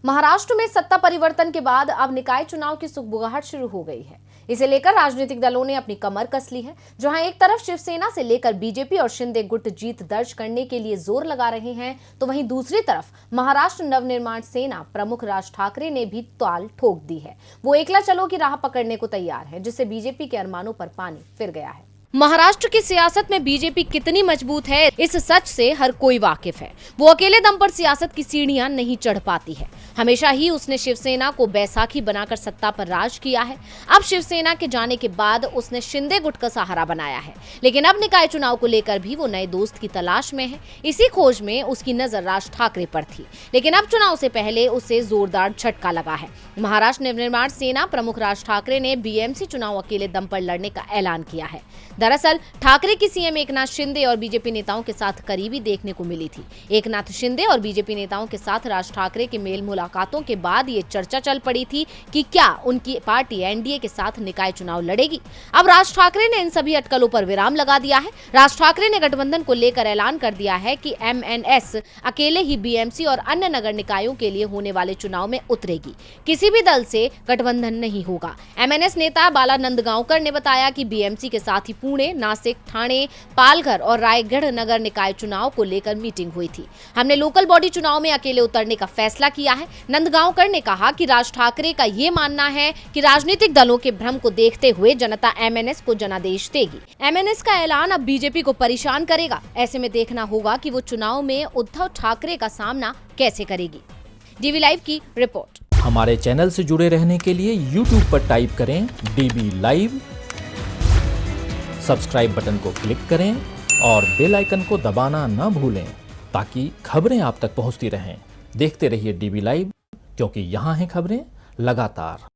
महाराष्ट्र में सत्ता परिवर्तन के बाद अब निकाय चुनाव की सुगबुगाहट शुरू हो गई है। इसे लेकर राजनीतिक दलों ने अपनी कमर कस ली है। जहां एक तरफ शिवसेना से लेकर बीजेपी और शिंदे गुट जीत दर्ज करने के लिए जोर लगा रहे हैं, तो वहीं दूसरी तरफ महाराष्ट्र नवनिर्माण सेना प्रमुख राज ठाकरे ने भी ताल ठोक दी है। वो एकला चलो की राह पकड़ने को तैयार है, जिससे बीजेपी के अरमानों पर पानी फिर गया है। महाराष्ट्र की सियासत में बीजेपी कितनी मजबूत है, इस सच से हर कोई वाकिफ है। वो अकेले दम पर सियासत की सीढ़ियां नहीं चढ़ पाती है। हमेशा ही उसने शिवसेना को बैसाखी बनाकर सत्ता पर राज किया है। अब शिवसेना के जाने के बाद उसने शिंदे गुट का सहारा बनाया है, लेकिन अब निकाय चुनाव को लेकर भी वो नए दोस्त की तलाश में है। इसी खोज में उसकी नजर राज ठाकरे पर थी, लेकिन अब चुनाव से पहले उसे जोरदार झटका लगा है। महाराष्ट्र नवनिर्माण सेना प्रमुख राज ठाकरे ने बीएमसी चुनाव अकेले दम पर लड़ने का ऐलान किया है। दरअसल ठाकरे की सीएम एकनाथ शिंदे और बीजेपी नेताओं के साथ करीबी देखने को मिली थी। एकनाथ शिंदे और बीजेपी नेताओं के साथ राज ठाकरे के मेल मुलाकातों के बाद ये चर्चा चल पड़ी थी कि क्या उनकी पार्टी एनडीए के साथ निकाय चुनाव लड़ेगी। अब राज ठाकरे ने इन सभी अटकलों पर विराम लगा दिया है। राज ठाकरे ने गठबंधन को लेकर ऐलान कर दिया है कि एमएनएस अकेले ही बीएमसी और अन्य नगर निकायों के लिए होने वाले चुनाव में उतरेगी। किसी भी दल से गठबंधन नहीं होगा। एमएनएस नेता बाला नंदगांवकर ने बताया कि बीएमसी के साथ ही पुणे, नासिक, ठाणे, पालघर और रायगढ़ नगर निकाय चुनाव को लेकर मीटिंग हुई थी। हमने लोकल बॉडी चुनाव में अकेले उतरने का फैसला किया है। नंदगांवकर ने कहा कि राज ठाकरे का ये मानना है कि राजनीतिक दलों के भ्रम को देखते हुए जनता एमएनएस को जनादेश देगी। एमएनएस का ऐलान अब बीजेपी को परेशान करेगा। ऐसे में देखना होगा कि वो चुनाव में उद्धव ठाकरे का सामना कैसे करेगी। डीवी लाइव की रिपोर्ट। हमारे चैनल से जुड़े रहने के लिए YouTube पर टाइप करें डीवी लाइव, सब्सक्राइब बटन को क्लिक करें और बेल आइकन को दबाना न भूलें ताकि खबरें आप तक पहुंचती रहें। देखते रहिए डीवी लाइव, क्योंकि यहाँ हैं खबरें लगातार।